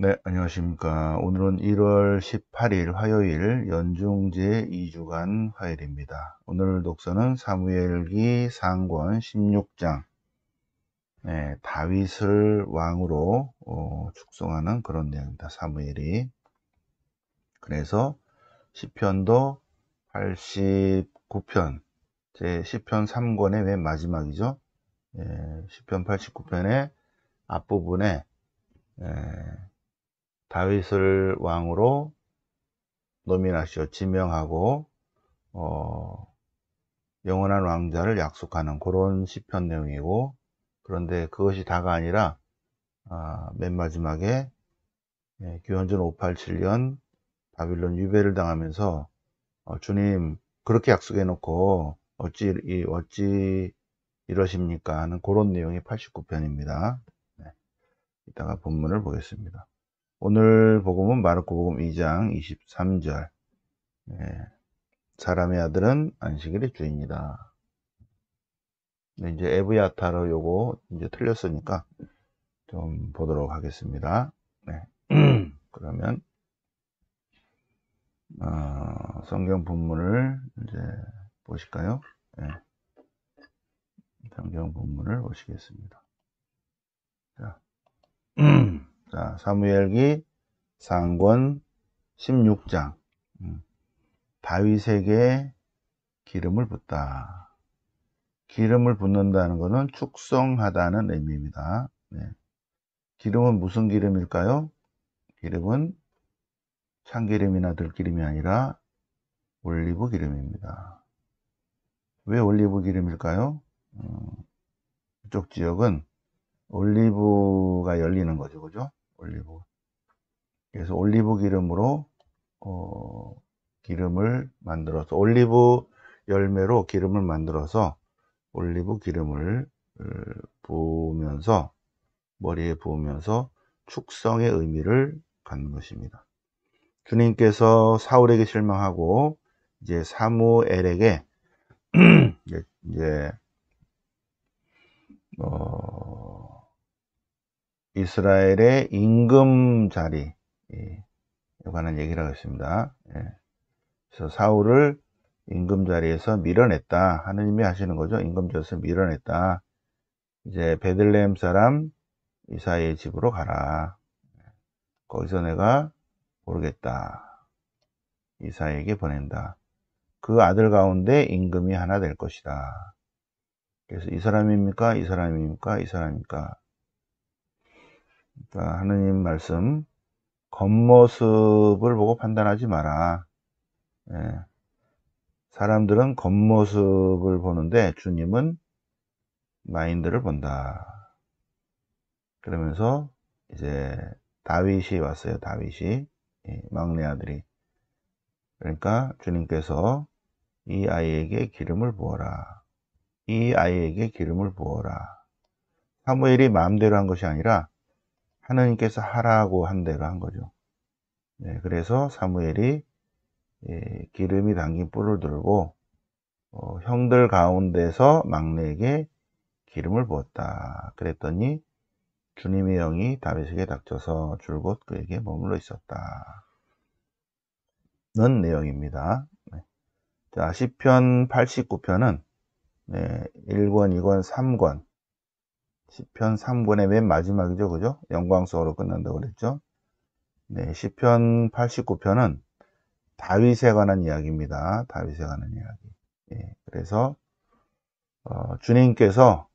네, 안녕하십니까. 오늘은 1월 18일 화요일 연중 제2주간 화요일입니다. 오늘 독서는 사무엘기 상권 16장, 다윗을 왕으로 축송하는 그런 내용입니다. 사무엘이. 그래서 시편도 89편, 제 시편 3권의 맨 마지막이죠. 시편 89편의 앞부분에 다윗을 왕으로 노민하시오, 지명하고 영원한 왕자를 약속하는 그런 시편 내용이고, 그런데 그것이 다가 아니라 맨 마지막에 기원전 587년 바빌론 유배를 당하면서 주님 그렇게 약속해 놓고 어찌 이러십니까 하는 그런 내용이 89편입니다. 이따가 본문을 보겠습니다. 오늘 복음은 마르코 복음 2장 23절. 사람의 아들은 안식일의 주인이다. 네, 이제 에브야타로 요거 이제 틀렸으니까 좀 보도록 하겠습니다. 네. 그러면 성경 본문을 이제 보실까요? 네. 성경 본문을 보시겠습니다. 자, 자, 사무엘기 상권 16장. 다윗에게 기름을 붓다. 기름을 붓는다는 것은 축성하다는 의미입니다. 네. 기름은 무슨 기름일까요? 기름은 참기름이나 들기름이 아니라 올리브 기름입니다. 왜 올리브 기름일까요? 이쪽 지역은 올리브가 열리는 거죠, 그죠? 올리브. 그래서 올리브 기름으로 기름을 만들어서, 올리브 열매로 기름을 만들어서 올리브 기름을 부으면서, 머리에 부으면서 축성의 의미를 갖는 것입니다. 주님께서 사울에게 실망하고 이제 사무엘에게 이제 이스라엘의 임금 자리에 관한 얘기를 하겠습니다. 그래서 사울을 임금 자리에서 밀어냈다. 하느님이 하시는 거죠. 임금 자리에서 밀어냈다. 이제 베들레헴 사람 이사야의 집으로 가라. 거기서 내가 모르겠다. 이사야에게 보낸다. 그 아들 가운데 임금이 하나 될 것이다. 그래서 이 사람입니까? 이 사람입니까? 이 사람입니까? 그러니까 하느님 말씀, 겉모습을 보고 판단하지 마라. 사람들은 겉모습을 보는데 주님은 마인드를 본다. 그러면서 이제 다윗이 왔어요. 다윗이, 막내 아들이. 그러니까 주님께서 이 아이에게 기름을 부어라. 이 아이에게 기름을 부어라. 사무엘이 마음대로 한 것이 아니라 하느님께서 하라고 한 대로 한 거죠. 그래서 사무엘이 기름이 담긴 뿔을 들고 형들 가운데서 막내에게 기름을 부었다. 그랬더니 주님의 영이 다윗에게 닥쳐서 줄곧 그에게 머물러 있었다. 는 내용입니다. 자, 시편 89편은 1권, 2권, 3권. 시편 3권의 맨 마지막이죠. 그죠? 영광송으로 끝난다고 그랬죠? 네, 시편 89편은 다윗에 관한 이야기입니다. 다윗에 관한 이야기. 그래서 주님께서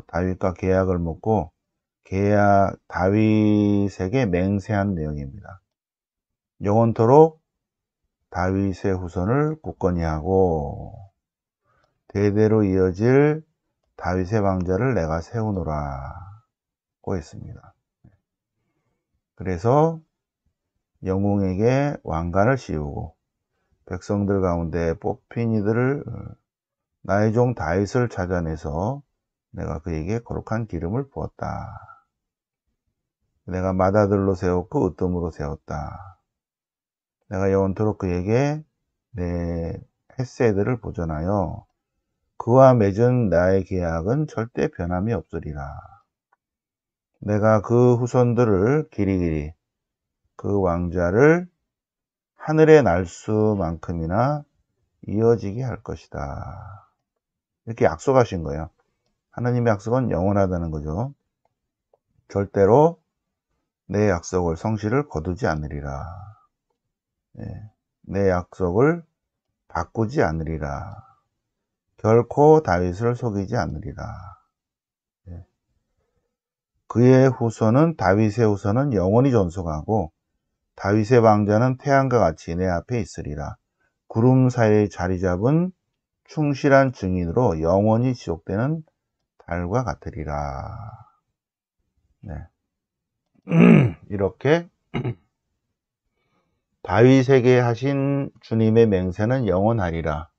다윗과 계약을 맺고 다윗에게 맹세한 내용입니다. 영원토록 다윗의 후손을 굳건히 하고 대대로 이어질 다윗의 왕자를 내가 세우노라고 했습니다. 그래서 영웅에게 왕관을 씌우고 백성들 가운데 뽑힌 이들을 나의 종 다윗을 찾아내서 내가 그에게 거룩한 기름을 부었다. 내가 맏아들로 세웠고 으뜸으로 세웠다. 내가 영원토록 그에게 내 헤세드를 보존하여 그와 맺은 나의 계약은 절대 변함이 없으리라. 내가 그 후손들을 길이길이 그 왕좌를 하늘의 날 수만큼이나 이어지게 할 것이다. 이렇게 약속하신 거예요. 하나님의 약속은 영원하다는 거죠. 절대로 내 약속을 성실을 거두지 않으리라. 내 약속을 바꾸지 않으리라. 결코 다윗을 속이지 않으리라. 그의 후손은 다윗의 후손은 영원히 존속하고 다윗의 왕자는 태양과 같이 내 앞에 있으리라. 구름 사이에 자리 잡은 충실한 증인으로 영원히 지속되는 달과 같으리라. 네. 이렇게 다윗에게 하신 주님의 맹세는 영원하리라.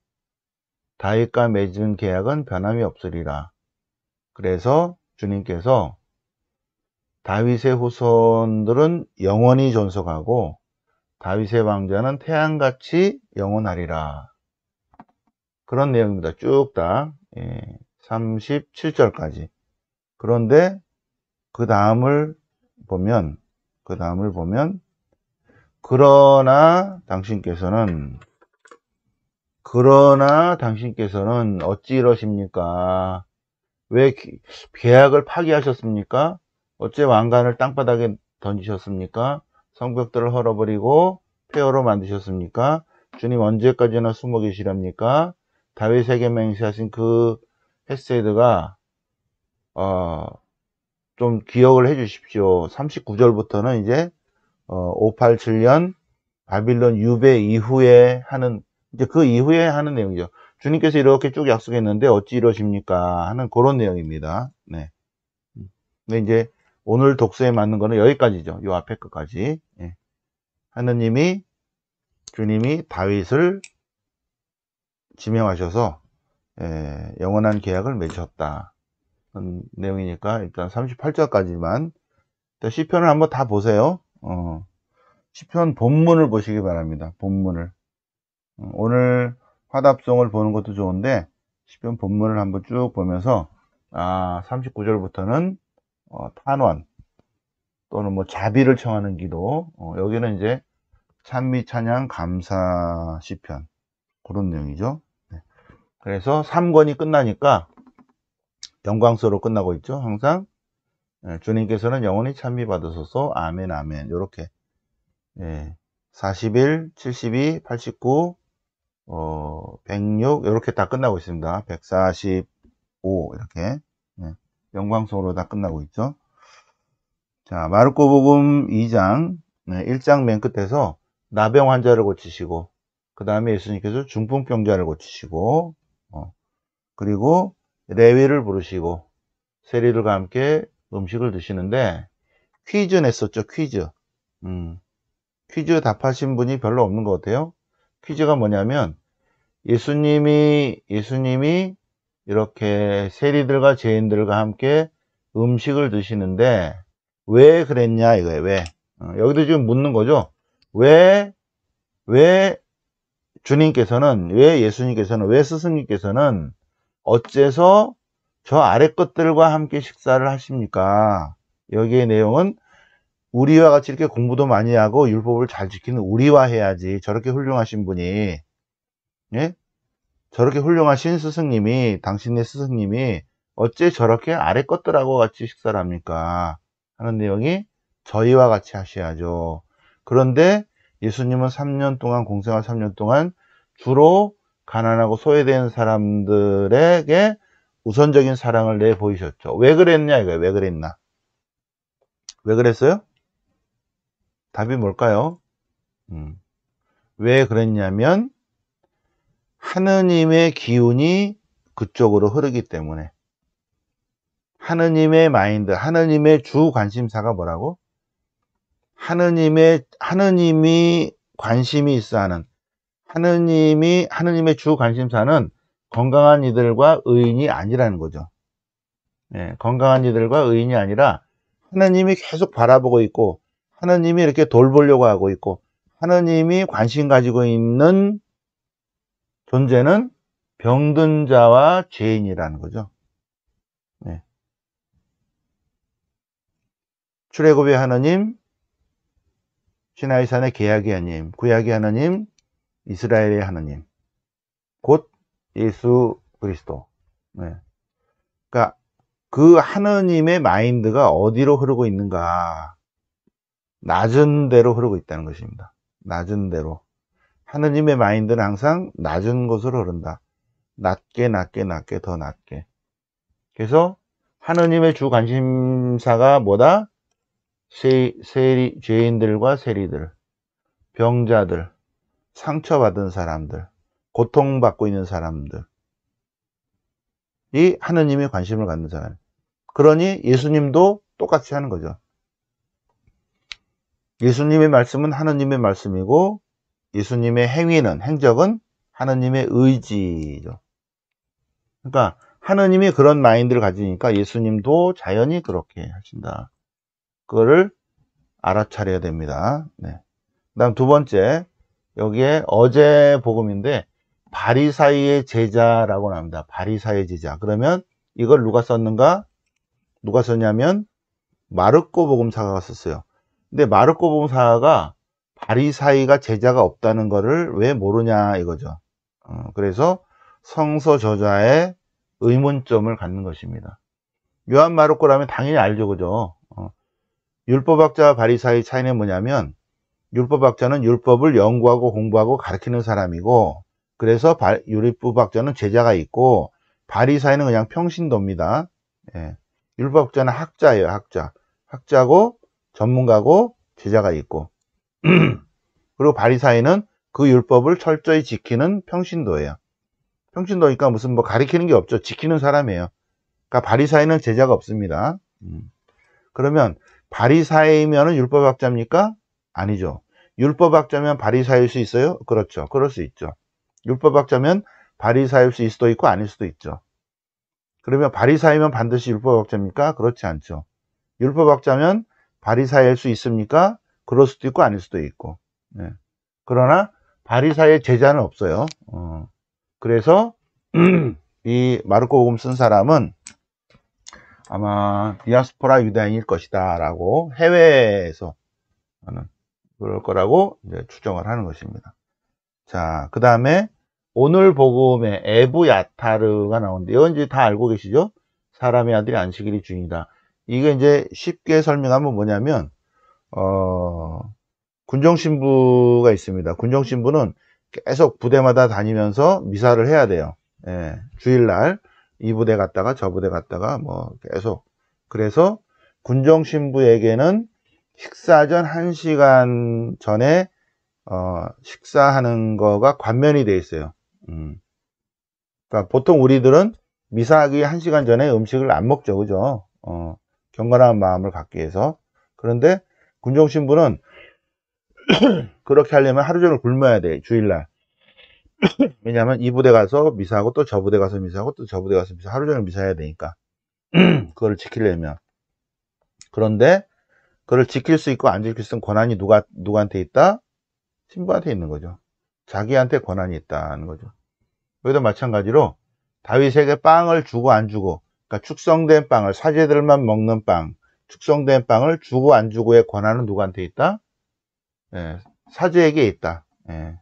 다윗과 맺은 계약은 변함이 없으리라. 그래서 주님께서 다윗의 후손들은 영원히 존속하고 다윗의 왕자는 태양같이 영원하리라. 그런 내용입니다. 쭉 다 37절까지. 그런데 그 다음을 보면 그러나 당신께서는 어찌 이러십니까? 왜 계약을 파기하셨습니까? 어째 왕관을 땅바닥에 던지셨습니까? 성벽들을 헐어버리고 폐허로 만드셨습니까? 주님 언제까지나 숨어 계시렵니까? 다윗에게 맹세하신 그 헤세드가 좀 기억을 해 주십시오. 39절부터는 이제 587년 바빌론 유배 이후에 하는, 이제 그 이후에 하는 내용이죠. 주님께서 이렇게 쭉 약속했는데 어찌 이러십니까? 하는 그런 내용입니다. 네. 근데 이제 오늘 독서에 맞는 거는 여기까지죠. 요 앞에 것까지. 주님이 다윗을 지명하셔서 영원한 계약을 맺으셨다. 내용이니까 일단 38절까지만 시편을 한번 다 보세요. 시편 본문을 보시기 바랍니다. 본문을. 오늘 화답송을 보는 것도 좋은데 시편 본문을 한번 쭉 보면서 39절부터는 탄원 또는 뭐 자비를 청하는 기도, 여기는 이제 찬미 찬양 감사 시편 그런 내용이죠. 그래서 3권이 끝나니까 영광스러워 끝나고 있죠. 항상 주님께서는 영원히 찬미 받으소서 아멘 아멘. 이렇게 41, 72, 89, 106 이렇게 다 끝나고 있습니다. 145 이렇게 영광스러워 다 끝나고 있죠. 자, 마르코복음 2장 1장 맨 끝에서 나병 환자를 고치시고 그 다음에 예수님께서 중풍병자를 고치시고 그리고 레위를 부르시고 세리들과 함께 음식을 드시는데 퀴즈 냈었죠. 퀴즈. 퀴즈 답하신 분이 별로 없는 것 같아요. 퀴즈가 뭐냐면 예수님이 이렇게 세리들과 죄인들과 함께 음식을 드시는데 왜 그랬냐 이거예요. 왜? 여기도 지금 묻는 거죠. 왜 예수님께서는 왜 스승님께서는 어째서 저 아래 것들과 함께 식사를 하십니까? 여기의 내용은 우리와 같이 이렇게 공부도 많이 하고 율법을 잘 지키는 우리와 해야지. 저렇게 훌륭하신 분이, 저렇게 훌륭하신 스승님이, 당신의 스승님이 어째 저렇게 아래 것들하고 같이 식사를 합니까? 하는 내용이 저희와 같이 하셔야죠. 그런데 예수님은 3년 동안, 공생활 3년 동안 주로 가난하고 소외된 사람들에게 우선적인 사랑을 내보이셨죠. 왜 그랬냐 이거예요. 왜 그랬나? 왜 그랬어요? 답이 뭘까요? 왜 그랬냐면 하느님의 기운이 그쪽으로 흐르기 때문에. 하느님의 마인드, 하느님의 주 관심사가 뭐라고? 하느님이 관심이 있어 하는, 하느님의 주 관심사는 건강한 이들과 의인이 아니라는 거죠. 건강한 이들과 의인이 아니라 하느님이 계속 바라보고 있고 하느님이 이렇게 돌보려고 하고 있고 하느님이 관심 가지고 있는 존재는 병든 자와 죄인이라는 거죠. 출애굽의 하나님, 시나이산의 계약의 하나님, 구약의 하나님, 이스라엘의 하나님, 곧 예수 그리스도. 네. 그러니까 그 하나님의 마인드가 어디로 흐르고 있는가? 낮은 데로 흐르고 있다는 것입니다. 낮은 데로. 하느님의 마인드는 항상 낮은 곳으로 흐른다. 낮게 더 낮게. 그래서 하느님의 주 관심사가 뭐다? 죄인들과 세리들, 병자들, 상처받은 사람들, 고통받고 있는 사람들, 이 하느님의 관심을 갖는 사람. 그러니 예수님도 똑같이 하는 거죠. 예수님의 말씀은 하느님의 말씀이고, 예수님의 행적은 하느님의 의지죠. 그러니까 하느님이 그런 마인드를 가지니까 예수님도 자연히 그렇게 하신다. 그거를 알아차려야 됩니다. 네. 그다음 두 번째, 여기에 어제 복음인데 바리사이의 제자라고 나옵니다. 바리사이의 제자. 그러면 이걸 누가 썼는가? 누가 썼냐면 마르코 복음사가 썼어요. 근데 마르코 복음사가 바리사이가 제자가 없다는 거를 왜 모르냐 이거죠. 그래서 성서 저자의 의문점을 갖는 것입니다. 요한 마르코라면 당연히 알죠, 그죠? 율법학자와 바리사이 차이는 뭐냐면, 율법학자는 율법을 연구하고 공부하고 가르치는 사람이고, 그래서 율법학자는 제자가 있고, 바리사이는 그냥 평신도입니다. 예. 율법학자는 학자예요, 학자. 학자고 전문가고 제자가 있고, 그리고 바리사이는 그 율법을 철저히 지키는 평신도예요. 평신도니까 무슨 뭐 가리키는 게 없죠. 지키는 사람이에요. 그러니까 바리사이는 제자가 없습니다. 그러면 바리사이면은 율법학자입니까? 아니죠. 율법학자면 바리사이일 수 있어요? 그렇죠. 그럴 수 있죠. 율법학자면 바리사이일 수도 있고 아닐 수도 있죠. 그러면 바리사이면 반드시 율법학자입니까? 그렇지 않죠. 율법학자면 바리사이일 수 있습니까? 그럴 수도 있고 아닐 수도 있고. 네. 그러나 바리사이의 제자는 없어요. 그래서 이 마르코 복음 쓴 사람은 아마 디아스포라 유다인일 것이다 라고 해외에서 하는 그럴 거라고 이제 추정을 하는 것입니다. 자, 그 다음에 오늘 복음에 에브야타르가 나오는데 이건 이제 다 알고 계시죠? 사람의 아들이 안식일이 주인이다. 이게 이제 쉽게 설명하면 뭐냐면 군정신부가 있습니다. 군정신부는 계속 부대마다 다니면서 미사를 해야 돼요. 예, 주일날 이 부대 갔다가 저 부대 갔다가 뭐 계속. 그래서 군정신부에게는 식사 전 1시간 전에 식사하는 거가 관면이 돼 있어요. 그러니까 보통 우리들은 미사하기 1시간 전에 음식을 안 먹죠, 그죠? 경건한 마음을 갖기 위해서. 그런데 군정신부는 그렇게 하려면 하루 종일 굶어야 돼, 주일날. 왜냐하면 이 부대 가서 미사하고 또 저 부대 가서 미사하고 또 저 부대 가서 미사, 하루 종일 미사해야 되니까. 그걸 지키려면. 그런데 그걸 지킬 수 있고 안 지킬 수 있는 권한이 누구한테 있다? 신부한테 있는 거죠. 자기한테 권한이 있다는 거죠. 여기도 마찬가지로 다윗에게 빵을 주고 안 주고, 그러니까 축성된 빵을, 사제들만 먹는 빵, 축성된 빵을 주고 안 주고의 권한은 누구한테 있다? 예, 사제에게 있다. 예.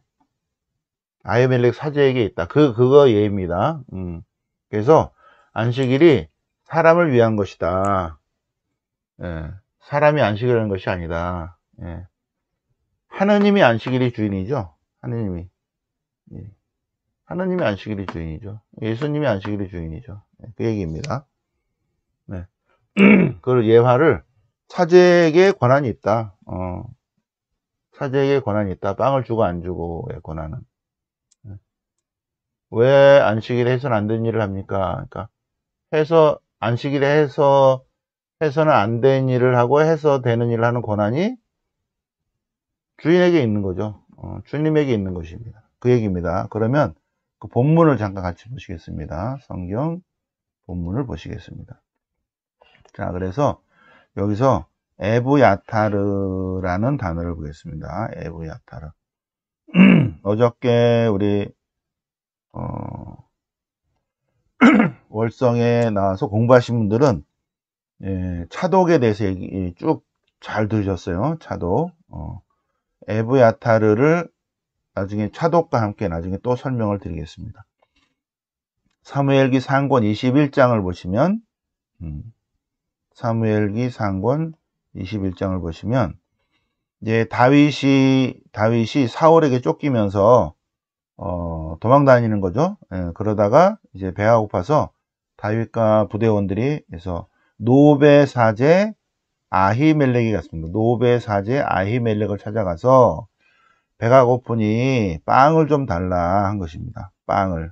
아히멜렉 사제에게 있다. 그거 예입니다. 그래서 안식일이 사람을 위한 것이다. 예. 사람이 안식을 하는 것이 아니다. 예. 하느님이 안식일이 주인이죠. 하느님이. 예. 하느님이 안식일이 주인이죠. 예수님이 안식일이 주인이죠. 예. 그 얘기입니다. 네. 그 예화를 사제에게 권한이 있다. 사제에게 권한이 있다. 빵을 주고 안 주고의 권한은. 왜 안식일에 해서는 안 되는 일을 합니까? 그러니까 안식일에 해서는 안 되는 일을 하고 해서 되는 일을 하는 권한이 주인에게 있는 거죠. 주님에게 있는 것입니다. 그 얘기입니다. 그러면 그 본문을 잠깐 같이 보시겠습니다. 성경 본문을 보시겠습니다. 자, 그래서 여기서 에브야타르라는 단어를 보겠습니다. 에브야타르. 어저께 우리 월성에 나와서 공부하신 분들은 차독에 대해서 쭉 잘 들으셨어요. 차독. 에브야타르를 나중에 차독과 함께 나중에 또 설명을 드리겠습니다. 사무엘기 상권 21장을 보시면 사무엘기 상권 21장을 보시면 이제 다윗이 사울에게 쫓기면서 도망 다니는 거죠. 예, 그러다가 이제 배가 고파서 다윗과 부대원들이 해서 노베 사제 아히멜렉이 갔습니다. 노베 사제 아히멜렉을 찾아가서 배가 고프니 빵을 좀 달라 한 것입니다. 빵을.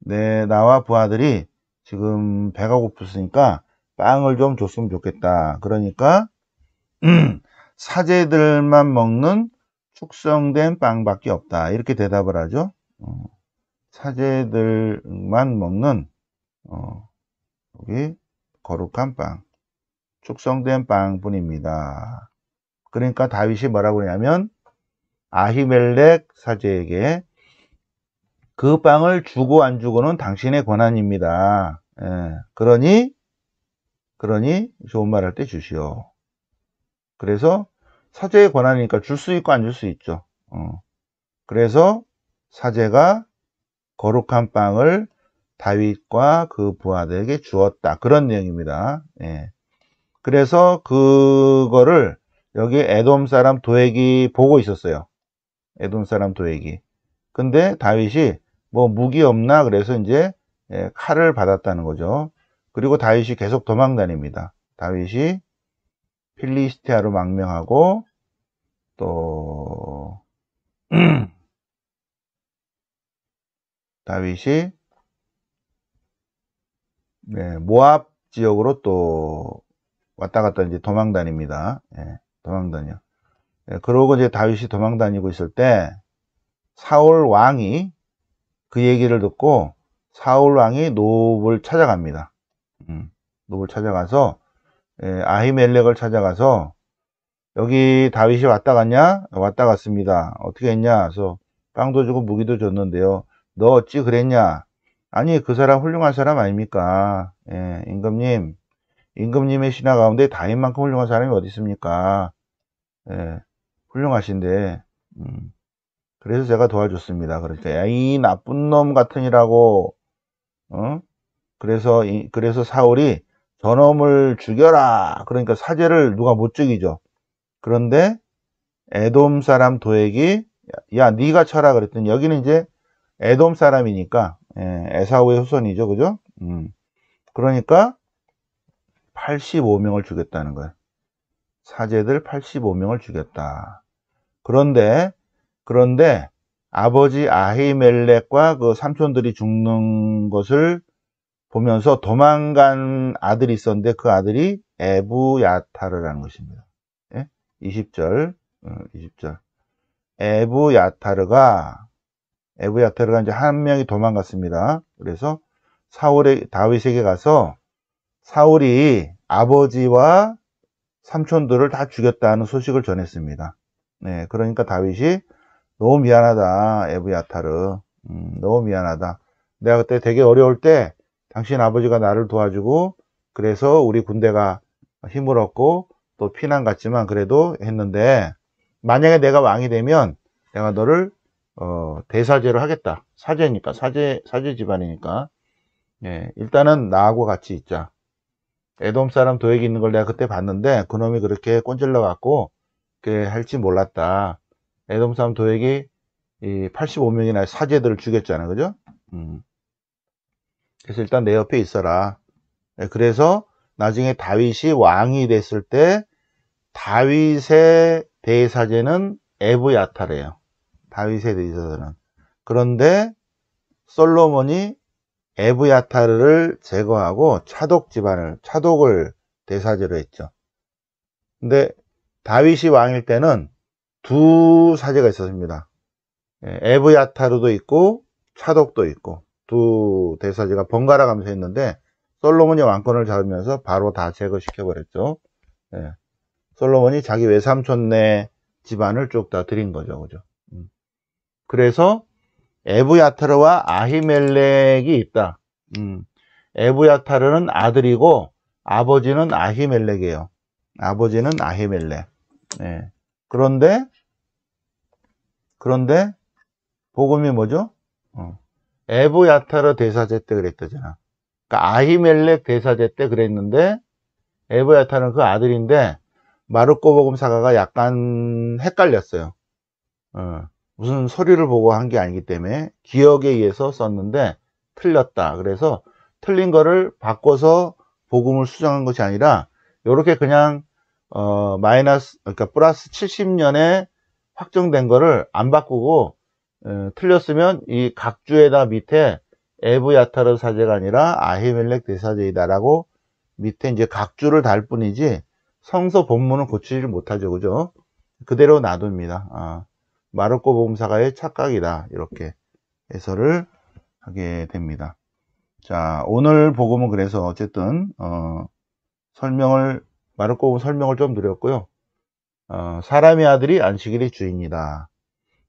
네, 나와 부하들이 지금 배가 고프으니까 빵을 좀 줬으면 좋겠다. 그러니까 사제들만 먹는 숙성된 빵밖에 없다. 이렇게 대답을 하죠. 사제들만 먹는 여기 거룩한 빵, 숙성된 빵뿐입니다. 그러니까 다윗이 뭐라고 하냐면 아히멜렉 사제에게 그 빵을 주고 안 주고는 당신의 권한입니다. 예, 그러니 좋은 말 할 때 주시오. 그래서 사제의 권한이니까 줄 수 있고 안 줄 수 있죠. 그래서 사제가 거룩한 빵을 다윗과 그 부하들에게 주었다. 그런 내용입니다. 예. 그래서 그거를 여기 에돔 사람 도액이 보고 있었어요. 에돔 사람 도액이. 근데 다윗이 뭐 무기 없나 그래서 이제 칼을 받았다는 거죠. 그리고 다윗이 계속 도망 다닙니다. 다윗이 필리스티아로 망명하고 또 다윗이 모압 지역으로 또 왔다 갔다 이제 도망 다닙니다. 도망 다녀. 그러고 이제 다윗이 도망 다니고 있을 때 사울 왕이 그 얘기를 듣고 사울 왕이 노브를 찾아갑니다. 노브를 찾아가서 아히멜렉을 찾아가서 여기 다윗이 왔다 갔냐? 왔다 갔습니다. 어떻게 했냐? 그래서 빵도 주고 무기도 줬는데요. 너 어찌 그랬냐? 아니 그 사람 훌륭한 사람 아닙니까? 임금님의 신하 가운데 다윗만큼 훌륭한 사람이 어디 있습니까? 훌륭하신데 그래서 제가 도와줬습니다. 그러니까 야, 이 나쁜 놈 같으니라고 그래서 사울이 저놈을 죽여라. 그러니까 사제를 누가 못 죽이죠. 그런데 에돔 사람 도액이 야 네가 쳐라 그랬더니 여기는 이제 에돔 사람이니까 에사우의 후손이죠. 그죠? 그러니까 85명을 죽였다는 거예요. 사제들 85명을 죽였다. 그런데 아버지 아히멜렉과 그 삼촌들이 죽는 것을 보면서 도망간 아들이 있었는데 그 아들이 에브야타르라는 것입니다. 20절. 에브야타르가 이제 한 명이 도망갔습니다. 그래서 다윗에게 가서 사울이 아버지와 삼촌들을 다 죽였다는 소식을 전했습니다. 그러니까 다윗이 너무 미안하다, 에브야타르. 너무 미안하다. 내가 그때 되게 어려울 때 당신 아버지가 나를 도와주고 그래서 우리 군대가 힘을 얻고 또 피난 갔지만 그래도 했는데 만약에 내가 왕이 되면 내가 너를 대사제로 하겠다. 사제니까 사제 집안이니까 일단은 나하고 같이 있자. 에돔 사람 도액이 있는 걸 내가 그때 봤는데 그놈이 그렇게 꼰질러 갖고 그렇게 할지 몰랐다. 에돔 사람 도액이 85명이나 사제들을 죽였잖아. 그죠? 그래서 일단 내 옆에 있어라. 그래서 나중에 다윗이 왕이 됐을 때 다윗의 대사제는 에브야타르예요. 다윗의 대사제는. 그런데 솔로몬이 에브야타르를 제거하고 차독을 대사제로 했죠. 근데 다윗이 왕일 때는 두 사제가 있었습니다. 에브야타르도 있고 차독도 있고 두 대사제가 번갈아 가면서 했는데 솔로몬이 왕권을 잡으면서 바로 다 제거시켜 버렸죠. 솔로몬이 자기 외삼촌네 집안을 쭉 다 드린 거죠. 그죠? 그래서 에브야타르와 아히멜렉이 있다. 에브야타르는 아들이고 아버지는 아히멜렉이에요. 아버지는 아히멜렉. 예. 그런데 복음이 뭐죠? 에브야타르 대사제 때 그랬다잖아. 그러니까 아히멜렉 대사제 때 그랬는데 에브야타르는 그 아들인데 마르코 복음사가가 약간 헷갈렸어요. 무슨 서류를 보고 한 게 아니기 때문에 기억에 의해서 썼는데 틀렸다. 그래서 틀린 거를 바꿔서 복음을 수정한 것이 아니라 이렇게 그냥 그러니까 플러스 70년에 확정된 거를 안 바꾸고 틀렸으면 이 각주에다 밑에 에브야타르 사제가 아니라 아히멜렉 대사제이다라고 밑에 이제 각주를 달 뿐이지 성서 본문은 고치지 못하죠. 그죠? 그대로 놔둡니다. 마르코 복음사가의 착각이다. 이렇게 해설을 하게 됩니다. 자, 오늘 복음은 그래서 어쨌든 마르코 복음 설명을 좀 드렸고요. 사람의 아들이 안식일의 주인이다.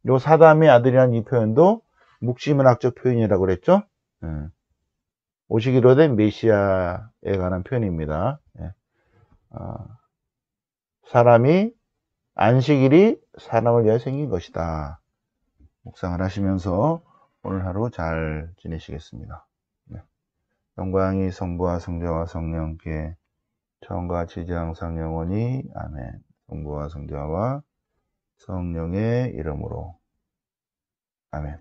요 사람의 아들이라는 이 표현도 묵시문학적 표현이라고 그랬죠. 오시기로 된 메시아에 관한 표현입니다. 사람이 안식일이 사람을 위하여 생긴 것이다. 묵상을 하시면서 오늘 하루 잘 지내시겠습니다. 영광이 성부와 성자와 성령께 처음과 같이 이제 항상 영원히 아멘. 성부와 성자와 성령의 이름으로 아멘.